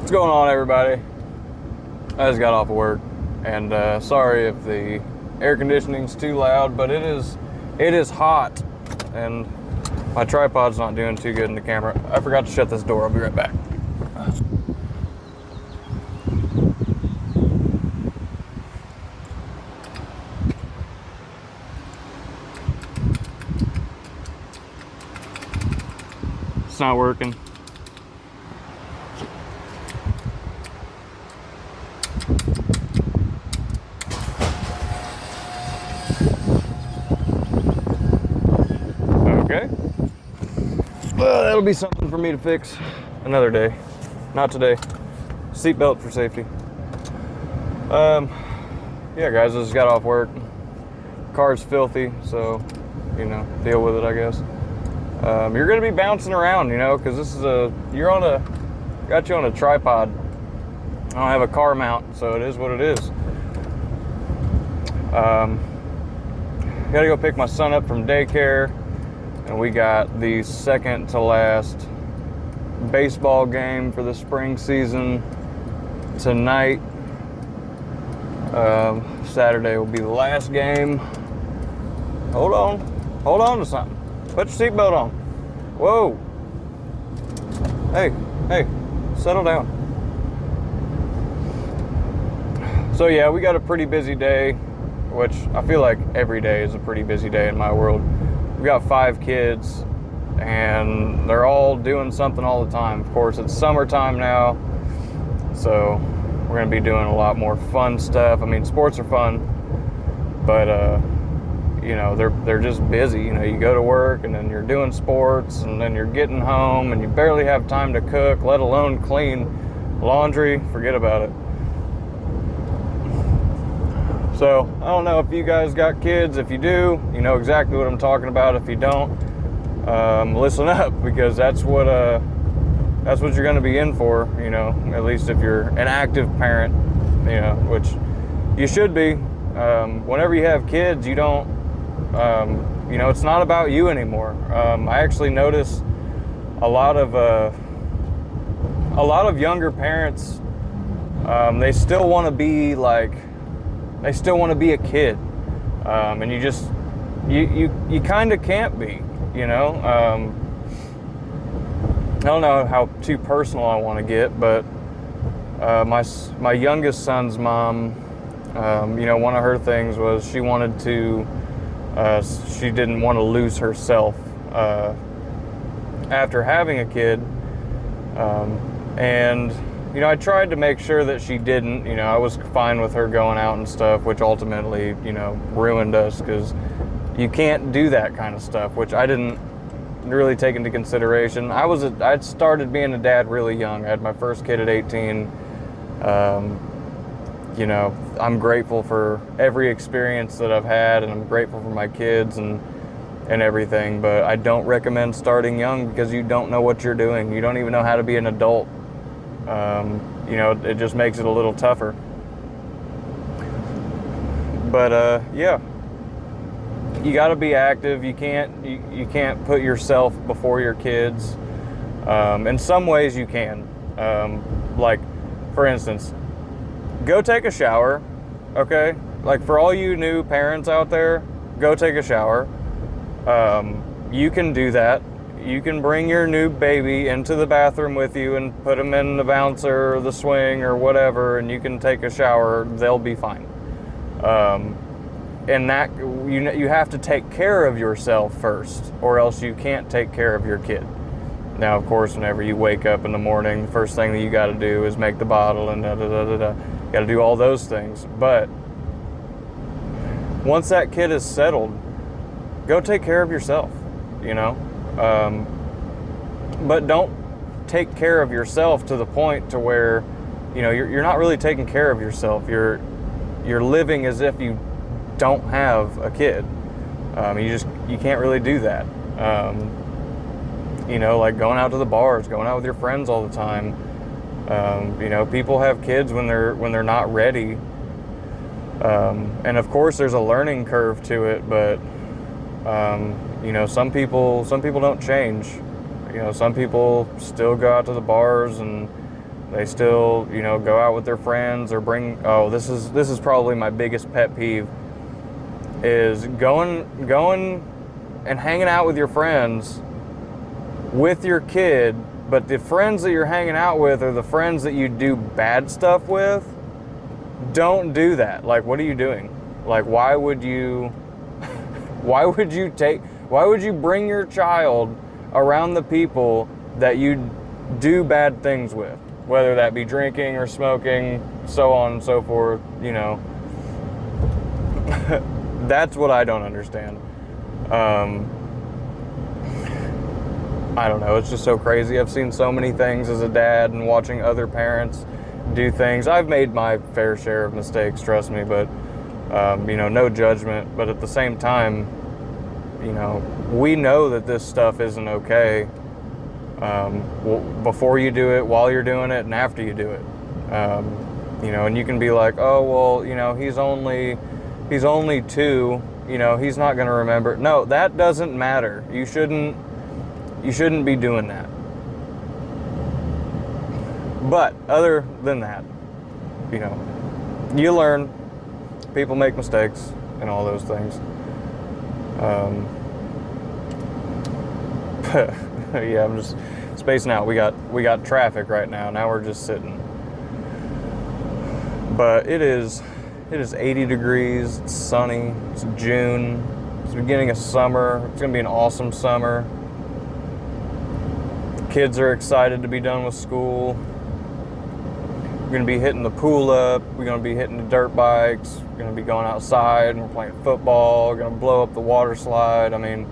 What's going on, everybody? I just got off of work, and sorry if the air conditioning's too loud, but it is hot, and my tripod's not doing too good in the camera. I forgot to shut this door. I'll be right back. It's not working. Okay. Well, that'll be something for me to fix another day. Not today. Seatbelt for safety. Yeah, guys, I just got off work. Car's filthy, so, deal with it, I guess. You're gonna be bouncing around, because this is got you on a tripod. I don't have a car mount, so it is what it is. Gotta go pick my son up from daycare, and we got the second to last baseball game for the spring season tonight. Saturday will be the last game. Hold on to something. Put your seatbelt on. Whoa. Hey, settle down. So yeah, we got a pretty busy day, which I feel like every day is a pretty busy day in my world. We got 5 kids, and they're all doing something all the time. Of course, it's summertime now, so we're gonna be doing a lot more fun stuff. I mean, sports are fun, but they're just busy. You go to work, and then you're doing sports, and then you're getting home, and you barely have time to cook, let alone clean laundry. Forget about it. So I don't know if you guys got kids. If you do, you know exactly what I'm talking about. If you don't, listen up, because that's what you're going to be in for. At least if you're an active parent, which you should be. Whenever you have kids, you don't. It's not about you anymore. I actually notice a lot of younger parents. They still want to be they still want to be a kid, and you kind of can't be. I don't know how too personal I want to get, but my youngest son's mom, one of her things was she wanted to. She didn't want to lose herself after having a kid, and I tried to make sure that she didn't. I was fine with her going out and stuff, which ultimately ruined us, because you can't do that kind of stuff, which I didn't really take into consideration. I'd started being a dad really young. I had my first kid at 18. I'm grateful for every experience that I've had, and I'm grateful for my kids and everything, but I don't recommend starting young, because you don't know what you're doing. You don't even know how to be an adult. It just makes it a little tougher. But yeah, you got to be active. You can't put yourself before your kids. In some ways you can. Like, for instance, go take a shower, okay? Like, for all you new parents out there, go take a shower. You can do that. You can bring your new baby into the bathroom with you and put them in the bouncer or the swing or whatever, and you can take a shower. They'll be fine. And that you have to take care of yourself first, or else you can't take care of your kid. Now, of course, whenever you wake up in the morning, the first thing that you got to do is make the bottle and You got to do all those things. But once that kid is settled, go take care of yourself. But don't take care of yourself to the point to where, you're not really taking care of yourself. You're living as if you don't have a kid. You can't really do that. Like going out to the bars, going out with your friends all the time. People have kids when they're not ready. And of course there's a learning curve to it, but some people don't change. Some people still go out to the bars and They still, you know, go out with their friends or bring, oh, this is probably my biggest pet peeve, is going and hanging out with your friends with your kid, but the friends that you're hanging out with are the friends that you do bad stuff with. Don't do that. Like, what are you doing? Like, why would you bring your child around the people that you do bad things with, whether that be drinking or smoking, so on and so forth, you know? That's what I don't understand. I don't know, it's just so crazy. I've seen so many things as a dad and watching other parents do things. I've made my fair share of mistakes, trust me, but you know, no judgment. But at the same time, you know, we know that this stuff isn't okay. Before you do it, while you're doing it, and after you do it. You know, and you can be like, oh, well, you know, he's only 2, you know, he's not going to remember. No, that doesn't matter. You shouldn't be doing that. But other than that, you know, you learn, people make mistakes and all those things. Yeah, I'm just spacing out. We got traffic right now. Now we're just sitting. But it is 80 degrees, it's sunny, it's June, it's the beginning of summer. It's gonna be an awesome summer. Kids are excited to be done with school. We're gonna be hitting the pool up, we're gonna be hitting the dirt bikes, we're gonna be going outside and we're playing football, we're gonna blow up the water slide. I mean,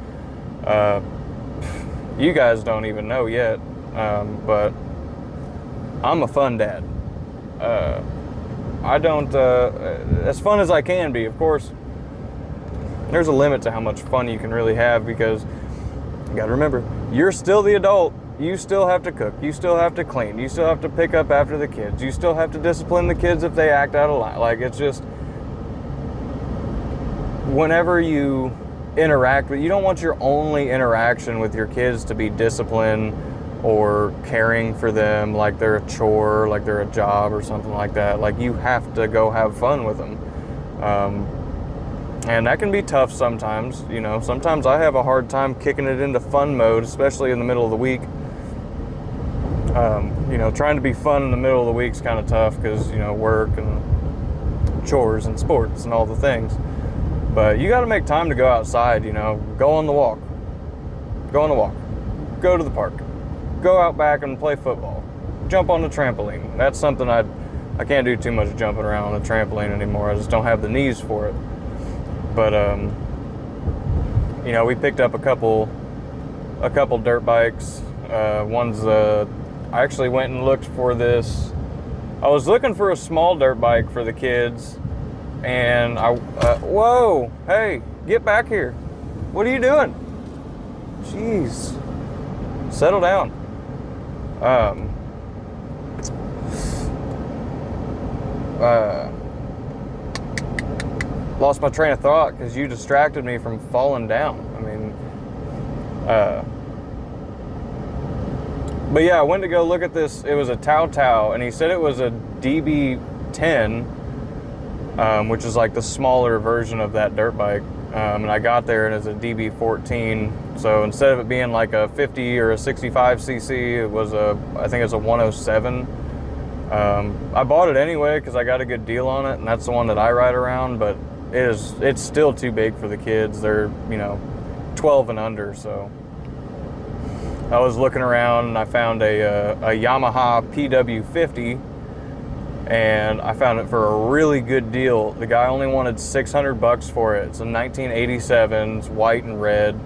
you guys don't even know yet, but I'm a fun dad. I don't, as fun as I can be, of course, there's a limit to how much fun you can really have, because you gotta remember, you're still the adult. You still have to cook, you still have to clean, you still have to pick up after the kids, you still have to discipline the kids if they act out of line. Like, it's just, whenever you interact with, you don't want your only interaction with your kids to be discipline or caring for them like they're a chore, like they're a job or something like that. Like, you have to go have fun with them. And that can be tough sometimes, you know. Sometimes I have a hard time kicking it into fun mode, especially in the middle of the week. You know, trying to be fun in the middle of the week is kind of tough because, you know, work and chores and sports and all the things. But you got to make time to go outside, you know. Go on the walk. Go to the park. Go out back and play football. Jump on the trampoline. That's something I can't do too much jumping around on a trampoline anymore. I just don't have the knees for it. But you know, we picked up a couple dirt bikes. I actually went and looked for this. I was looking for a small dirt bike for the kids, and whoa, hey, get back here! What are you doing? Jeez, settle down. Lost my train of thought because you distracted me from falling down. I mean, but yeah, I went to go look at this. It was a Tao, and he said it was a DB10, which is like the smaller version of that dirt bike. And I got there and it's a DB14. So instead of it being like a 50 or a 65 cc, it was I think it's a 107. I bought it anyway because I got a good deal on it, and that's the one that I ride around. But it's still too big for the kids. They're, you know, 12 and under. So I was looking around and I found a Yamaha PW50, and I found it for a really good deal. The guy only wanted $600 for it. It's a 1987. It's white and red.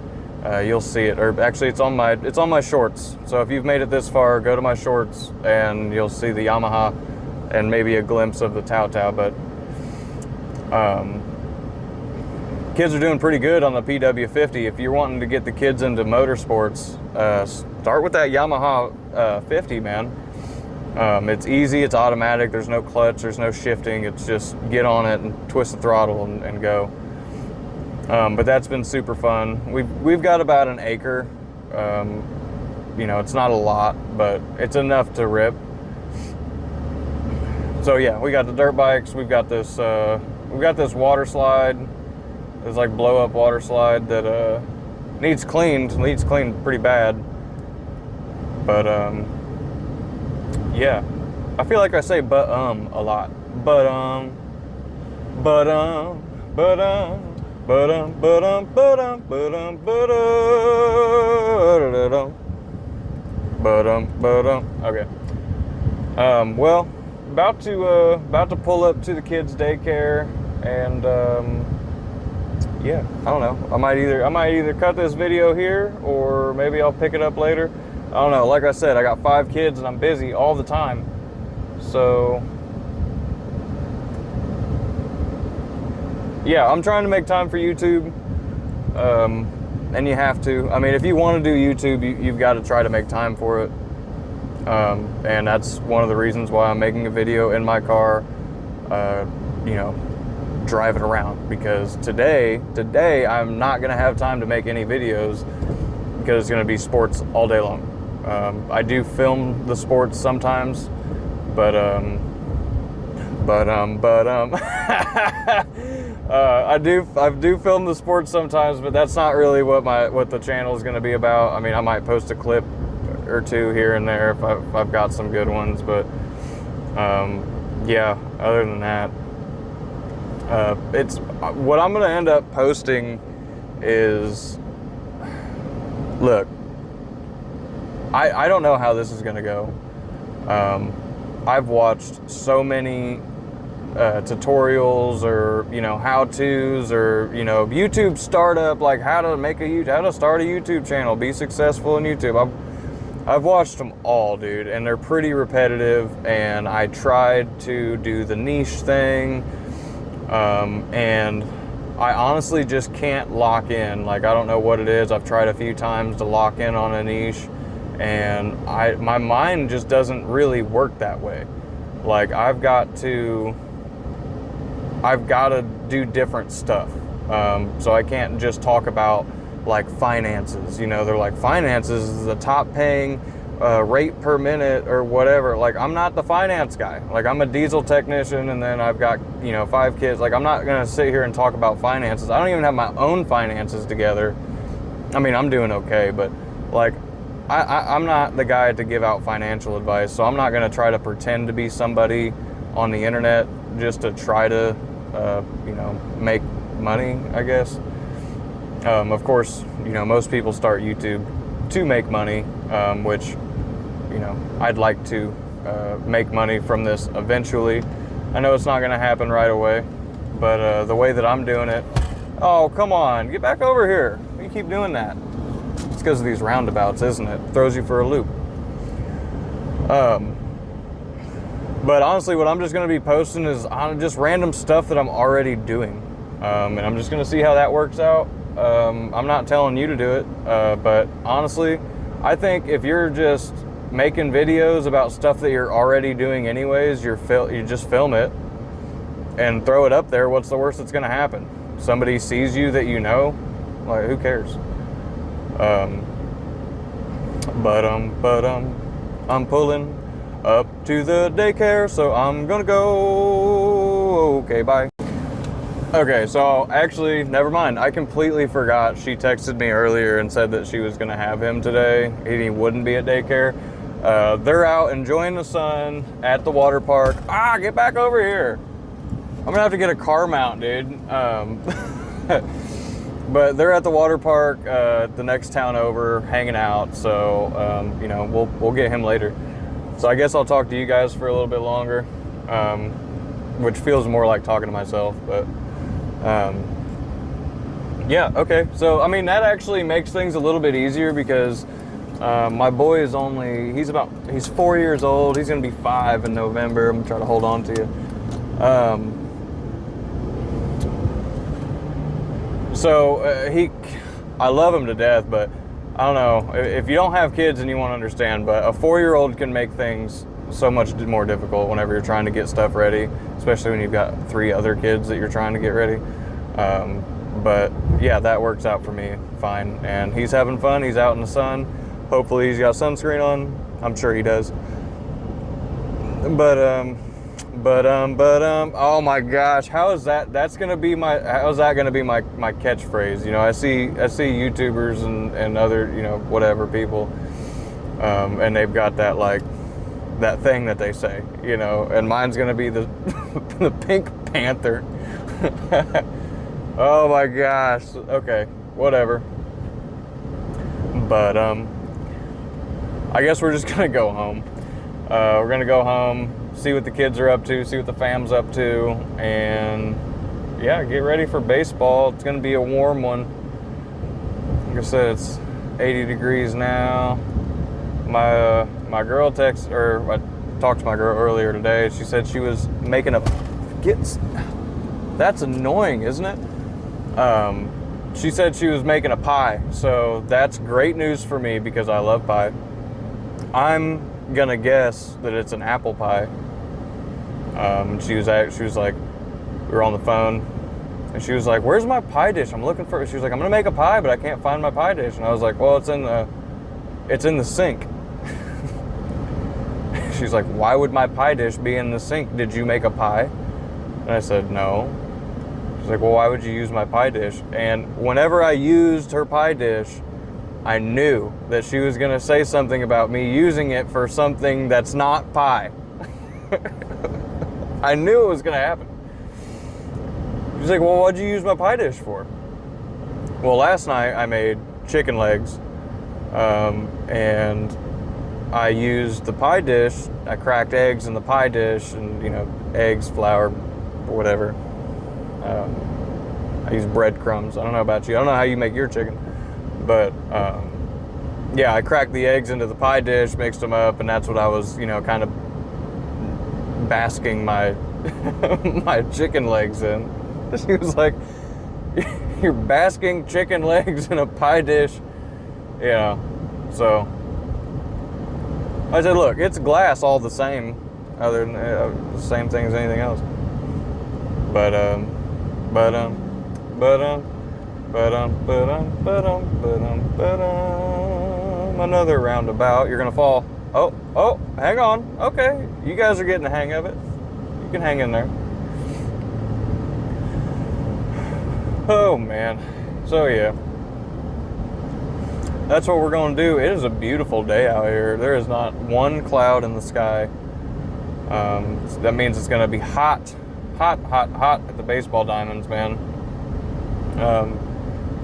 You'll see it, or actually it's on my shorts. So if you've made it this far, go to my shorts and you'll see the Yamaha and maybe a glimpse of the Tao. But kids are doing pretty good on the PW50. If you're wanting to get the kids into motorsports, start with that Yamaha 50, man. It's easy, it's automatic, there's no clutch, there's no shifting. It's just get on it and twist the throttle and go. But that's been super fun. We've got about an acre. You know, it's not a lot, but it's enough to rip. So yeah, we got the dirt bikes. We've got this water slide. It's like blow up water slide that needs cleaned pretty bad. But yeah, I feel like I say but a lot. But okay. Well, about to pull up to the kids' daycare, and yeah, I don't know. I might either cut this video here, or maybe I'll pick it up later. I don't know. Like I said, I got 5 kids and I'm busy all the time. So yeah, I'm trying to make time for YouTube. And you have to. I mean, if you want to do YouTube, you've got to try to make time for it. And that's one of the reasons why I'm making a video in my car, you know, driving around, because today I'm not going to have time to make any videos because it's going to be sports all day long. I do film the sports sometimes, but I do film the sports sometimes, but that's not really what the channel is going to be about. I mean, I might post a clip or two here and there if I've got some good ones, but yeah, other than that, it's what I'm going to end up posting is, look, I don't know how this is going to go. I've watched so many tutorials, or you know, how-tos, or you know, YouTube startup, like how to start a YouTube channel, be successful in YouTube. I've watched them all, dude, and they're pretty repetitive, and I tried to do the niche thing, and I honestly just can't lock in. Like, I don't know what it is. I've tried a few times to lock in on a niche, and my mind just doesn't really work that way. Like, I've got to do different stuff. So I can't just talk about like finances. You know, they're like, finances is the top paying rate per minute or whatever. Like, I'm not the finance guy. Like, I'm a diesel technician, and then I've got, you know, 5 kids. Like, I'm not gonna sit here and talk about finances. I don't even have my own finances together. I mean, I'm doing okay, but like, I'm not the guy to give out financial advice, so I'm not going to try to pretend to be somebody on the internet just to try to, you know, make money, I guess. Of course, you know, most people start YouTube to make money, which, you know, I'd like to make money from this eventually. I know it's not going to happen right away, but the way that I'm doing it, oh, come on, get back over here. You keep doing that. It's because of these roundabouts, isn't it? Throws you for a loop. But honestly, what I'm just going to be posting is on just random stuff that I'm already doing. And I'm just going to see how that works out. I'm not telling you to do it. But honestly, I think if you're just making videos about stuff that you're already doing anyways, you just film it and throw it up there. What's the worst that's going to happen? Somebody sees you that you know? Like, who cares? I'm pulling up to the daycare, so I'm gonna go. Okay, bye. Okay, so actually, never mind. I completely forgot. She texted me earlier and said that she was gonna have him today, and he wouldn't be at daycare. They're out enjoying the sun at the water park. Get back over here. I'm gonna have to get a car mount, dude. But they're at the water park, the next town over, hanging out. So, you know, we'll get him later. So I guess I'll talk to you guys for a little bit longer, which feels more like talking to myself. But yeah, okay. So I mean, that actually makes things a little bit easier because my boy is he's 4 years old. He's gonna be 5 in November. I'm gonna try to hold on to you. So I love him to death, but I don't know, if you don't have kids and you won't understand, but a 4-year-old can make things so much more difficult whenever you're trying to get stuff ready, especially when you've got 3 other kids that you're trying to get ready. But yeah, that works out for me fine, and he's having fun. He's out in the sun. Hopefully he's got sunscreen on. I'm sure he does. But Oh my gosh, how is that? How's that gonna be my catchphrase? You know, I see YouTubers and other, you know, whatever people, and they've got that, like, that thing that they say, you know, and mine's gonna be the the Pink Panther. Oh my gosh. Okay, whatever. But I guess we're just gonna go home. We're gonna go home, see what the kids are up to, see what the fam's up to, and yeah, get ready for baseball. It's gonna be a warm one. Like I said, it's 80 degrees now. My girl I talked to my girl earlier today. She said she was making that's annoying, isn't it? She said she was making a pie, so that's great news for me because I love pie. I'm gonna guess that it's an apple pie. She was like, we were on the phone, and she was like, "Where's my pie dish? I'm looking for it." She was like, "I'm gonna make a pie, but I can't find my pie dish." And I was like, "Well, it's in the sink." She's like, "Why would my pie dish be in the sink? Did you make a pie?" And I said, "No." She's like, "Well, why would you use my pie dish?" And whenever I used her pie dish, I knew that she was going to say something about me using it for something that's not pie. I knew it was going to happen. She's like, "Well, what'd you use my pie dish for?" Well, last night I made chicken legs, and I used the pie dish. I cracked eggs in the pie dish, and, you know, eggs, flour, whatever. I use breadcrumbs. I don't know about you. I don't know how you make your chicken. But, yeah, I cracked the eggs into the pie dish, mixed them up, and that's what I was, you know, kind of basking my my chicken legs in. She was like, "You're basking chicken legs in a pie dish?" You know, so I said, "Look, it's glass all the same, other than the same thing as anything else." Another roundabout. You're gonna fall. Oh, hang on. Okay, you guys are getting the hang of it. You can hang in there. Oh man. So yeah, that's what we're gonna do. It is a beautiful day out here. There is not one cloud in the sky. That means it's gonna be hot at the baseball diamonds, man.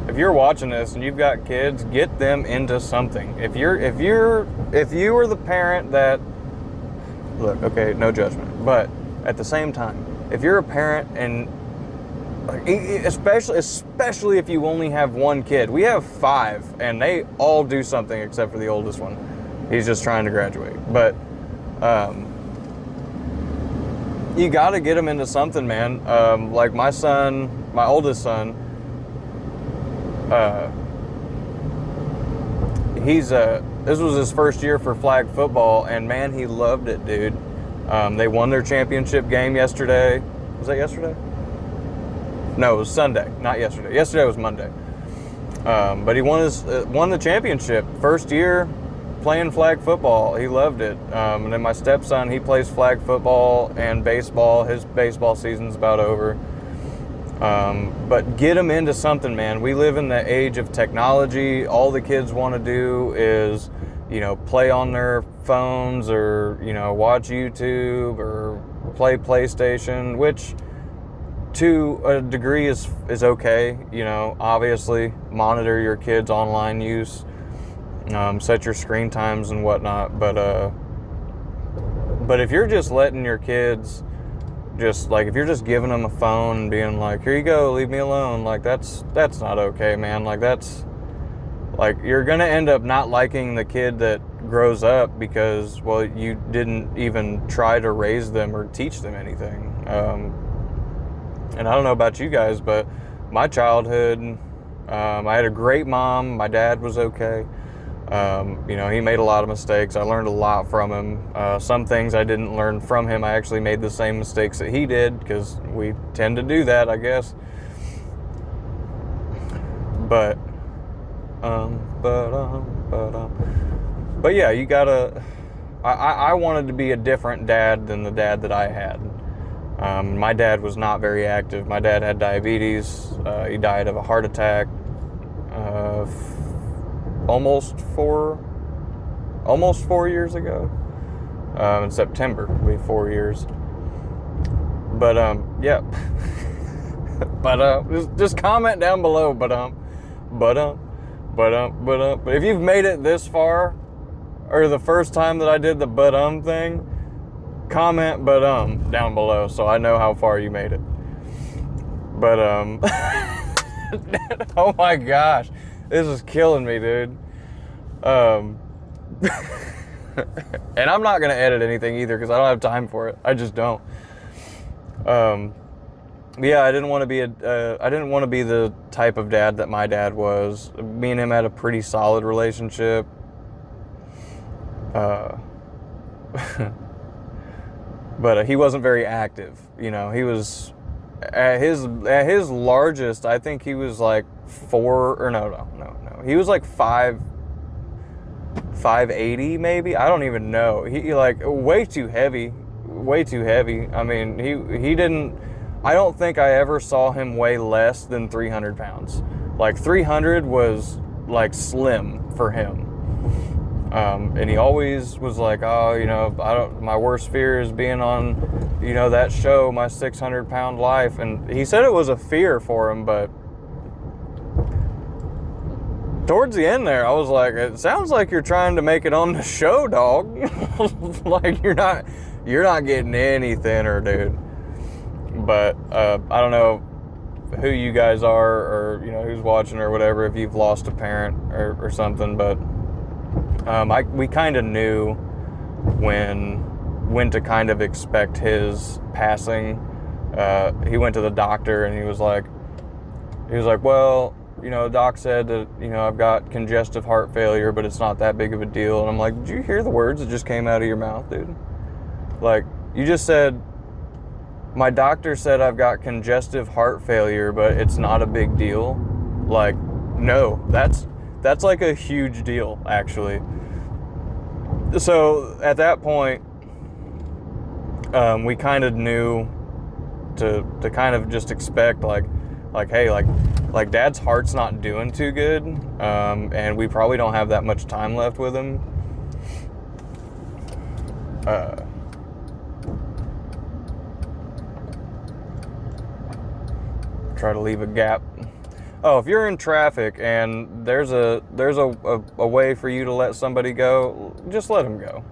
If you're watching this and you've got kids, get them into something. If you are the parent that, look, okay, no judgment, but at the same time, if you're a parent and especially if you only have one kid, we have 5 and they all do something except for the oldest one. He's just trying to graduate, but you got to get them into something, man. Like my oldest son, this was his first year for flag football, and man, he loved it, dude. They won their championship game yesterday. Was that yesterday? No, it was Sunday, not yesterday. Yesterday was Monday. But he won the championship. First year playing flag football. He loved it. And then my stepson, he plays flag football and baseball. His baseball season's about over. But get them into something, man. We live in the age of technology. All the kids want to do is, you know, play on their phones or, you know, watch YouTube or play PlayStation, which to a degree is okay. You know, obviously monitor your kids' online use, set your screen times and whatnot. But if you're just letting your kids, just like, if you're just giving them a phone and being like, "Here you go, leave me alone," like that's not okay, man. Like that's, like, you're gonna end up not liking the kid that grows up because, well, you didn't even try to raise them or teach them anything. And I don't know about you guys, but my childhood, I had a great mom. My dad was okay. You know, he made a lot of mistakes. I learned a lot from him. Some things I didn't learn from him. I actually made the same mistakes that he did, because we tend to do that, I guess. But yeah, you gotta, I wanted to be a different dad than the dad that I had. My dad was not very active. My dad had diabetes. He died of a heart attack almost 4 years ago. In September, it'll be 4 years. But yeah. But just comment down below. But if you've made it this far, or the first time that I did the thing, comment down below so I know how far you made it. But oh my gosh, this is killing me, dude. And I'm not gonna edit anything either because I don't have time for it. I just don't. Yeah, I didn't want to be the type of dad that my dad was. Me and him had a pretty solid relationship. But he wasn't very active. You know, he was at his largest. I think he was like no. He was like 580 maybe. I don't even know. He like way too heavy. I mean, he didn't. I don't think I ever saw him weigh less than 300 pounds. Like 300 was like slim for him. And he always was like, oh, you know, my worst fear is being on, you know, that show, My 600-Pound Life. And he said it was a fear for him, but towards the end there, I was like, it sounds like you're trying to make it on the show, dog. Like you're not getting any thinner, dude. But I don't know who you guys are, or you know who's watching or whatever, if you've lost a parent or something, but we kind of knew when to kind of expect his passing. He went to the doctor and he was like, well, you know, doc said that, you know, I've got congestive heart failure, but it's not that big of a deal. And I'm like, did you hear the words that just came out of your mouth, dude? Like, you just said, my doctor said I've got congestive heart failure, but it's not a big deal. Like, no, that's like a huge deal, actually. So at that point, we kind of knew to kind of just expect like, hey, like dad's heart's not doing too good, and we probably don't have that much time left with him. Try to leave a gap. Oh, if you're in traffic and there's a way for you to let somebody go, just let them go.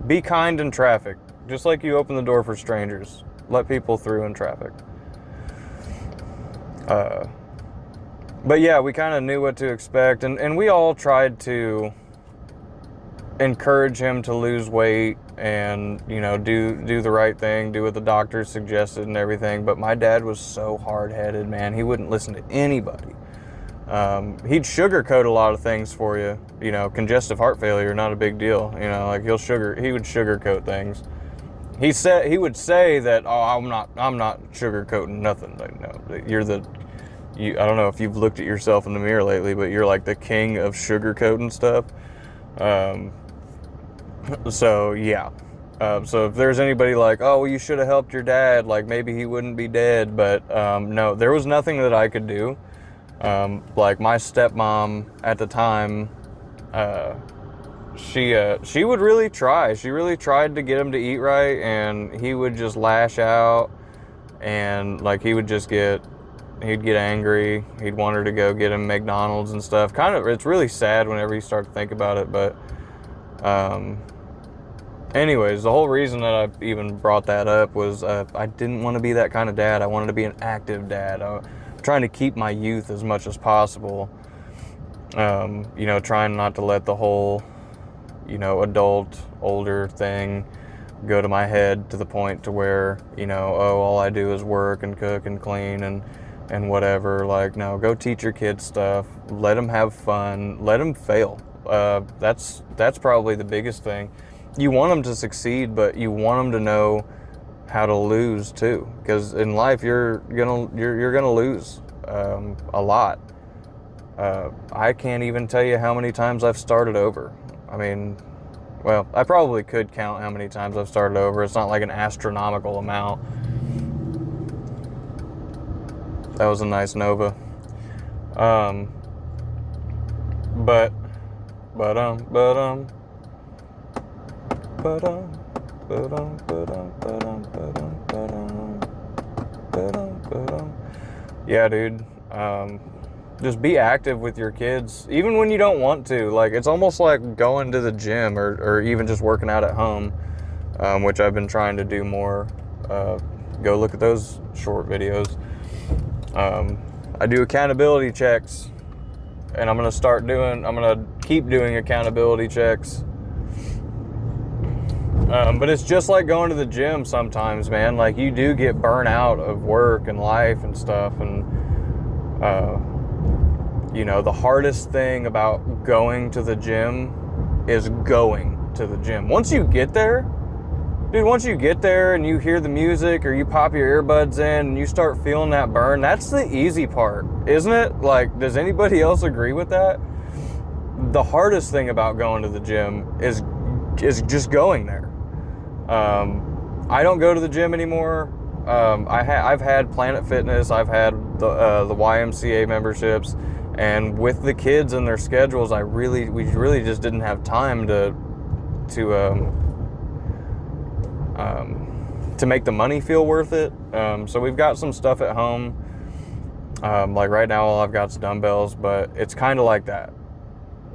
Be kind in traffic, just like you open the door for strangers. Let people through in traffic. But yeah, we kind of knew what to expect, and we all tried to encourage him to lose weight and, you know, do the right thing, do what the doctor suggested and everything. But my dad was so hard-headed, man. He wouldn't listen to anybody. He'd sugarcoat a lot of things for you. You know, congestive heart failure, not a big deal. You know, like he would sugarcoat things. He would say that, oh, I'm not sugarcoating nothing. Like, no, I don't know if you've looked at yourself in the mirror lately, but you're like the king of sugarcoating stuff. So yeah. So if there's anybody like, oh, well, you should have helped your dad, like maybe he wouldn't be dead. But no, there was nothing that I could do. Like my stepmom at the time, she would really try. She really tried to get him to eat right, and he would just lash out, and like he'd get angry. He'd want her to go get him McDonald's and stuff. It's really sad whenever you start to think about it, but anyways, the whole reason that I even brought that up was I didn't want to be that kind of dad. I wanted to be an active dad. I'm trying to keep my youth as much as possible. You know, trying not to let the whole, you know, adult, older thing go to my head to the point to where, you know, oh, all I do is work and cook and clean and whatever. Like, no, go teach your kids stuff. Let them have fun. Let them fail. That's probably the biggest thing. You want them to succeed, but you want them to know how to lose too. Because in life, you're gonna lose a lot. I can't even tell you how many times I've started over. I mean, Well, I probably could count how many times I've started over. It's not like an astronomical amount. That was a nice Nova. But yeah, dude. Just be active with your kids, even when you don't want to. Like, it's almost like going to the gym or even just working out at home, which I've been trying to do more. Go look at those short videos. I do accountability checks, and I'm gonna keep doing accountability checks. But it's just like going to the gym sometimes, man. Like, you do get burnt out of work and life and stuff, and you know, the hardest thing about going to the gym is going to the gym. Once you get there, dude, once you get there and you hear the music or you pop your earbuds in and you start feeling that burn, that's the easy part, isn't it? Like, does anybody else agree with that? The hardest thing about going to the gym is just going there. I don't go to the gym anymore. I've had Planet Fitness, I've had the YMCA memberships, and with the kids and their schedules, we really just didn't have time to make the money feel worth it. So we've got some stuff at home. Like right now, all I've got is dumbbells, but it's kind of like that.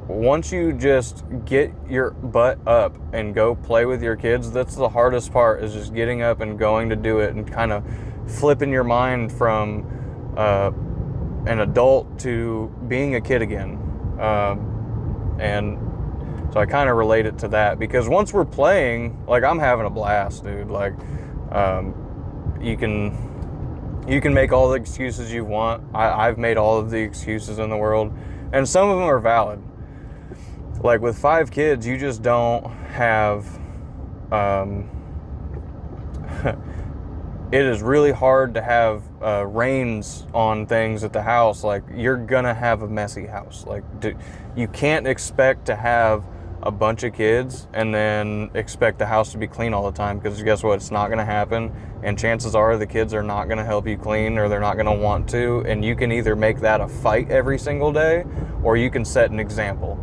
Once you just get your butt up and go play with your kids, that's the hardest part, is just getting up and going to do it and kind of flipping your mind from an adult to being a kid again. And so I kind of relate it to that, because once we're playing, like, I'm having a blast, dude. Like, you can make all the excuses you want. I've made all of the excuses in the world, and some of them are valid. Like, with 5 kids, you just don't have, it is really hard to have reins on things at the house. Like, you're gonna have a messy house. Like, you can't expect to have a bunch of kids and then expect the house to be clean all the time, because guess what? It's not gonna happen, and chances are the kids are not gonna help you clean, or they're not gonna want to, and you can either make that a fight every single day, or you can set an example.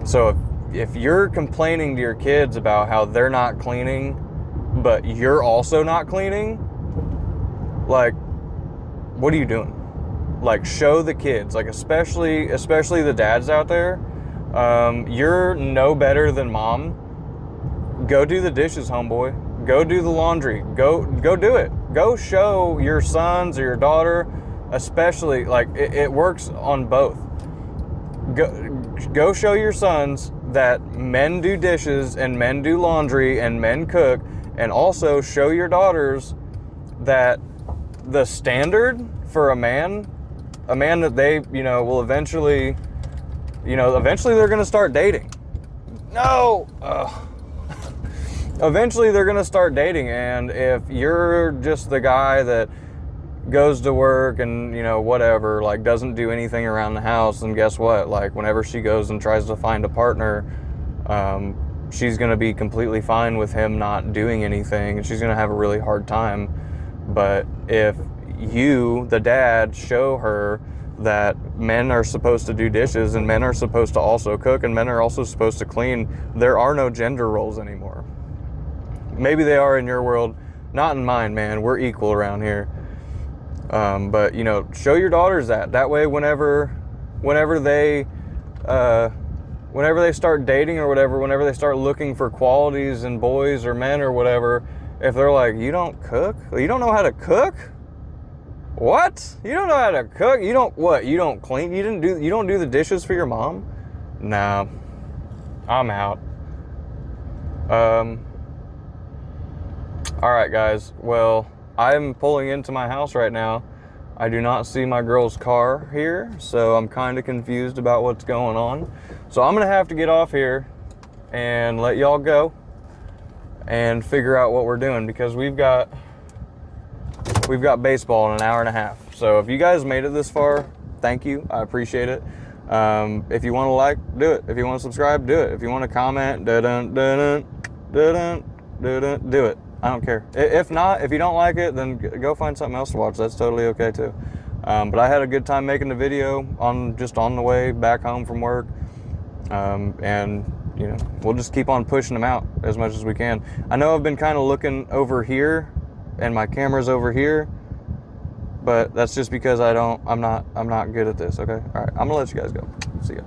So if you're complaining to your kids about how they're not cleaning, but you're also not cleaning, like, what are you doing? Like, show the kids, like, especially the dads out there, you're no better than mom. Go do the dishes, homeboy. Go do the laundry. Go do it. Go show your sons or your daughter, especially, like, it works on both. Go show your sons that men do dishes and men do laundry and men cook, and also show your daughters that the standard for a man that they, will eventually they're going to start dating. No! Eventually they're going to start dating, and if you're just the guy that goes to work and, whatever, like, doesn't do anything around the house, and guess what? Like, whenever she goes and tries to find a partner, she's going to be completely fine with him not doing anything, and she's going to have a really hard time. But if you, the dad, show her that men are supposed to do dishes, and men are supposed to also cook, and men are also supposed to clean, there are no gender roles anymore. Maybe they are in your world, not in mine, man. We're equal around here. But show your daughters that way whenever they start dating or whatever, whenever they start looking for qualities in boys or men or whatever, if they're like, you don't cook? You don't know how to cook? What? You don't know how to cook? You don't clean? You don't do the dishes for your mom? Nah, I'm out. All right, guys. Well, I'm pulling into my house right now. I do not see my girl's car here, so I'm kind of confused about what's going on. So I'm gonna have to get off here and let y'all go and figure out what we're doing, because we've got baseball in an hour and a half. So if you guys made it this far, thank you. I appreciate it. If you want to like, do it. If you want to subscribe, do it. If you want to comment, do it. I don't care. If not, if you don't like it, then go find something else to watch. That's totally okay too. But I had a good time making the video on the way back home from work. And you know, we'll just keep on pushing them out as much as we can. I know I've been kind of looking over here and my camera's over here, but that's just because I'm not good at this. Okay. All right. I'm gonna let you guys go. See ya.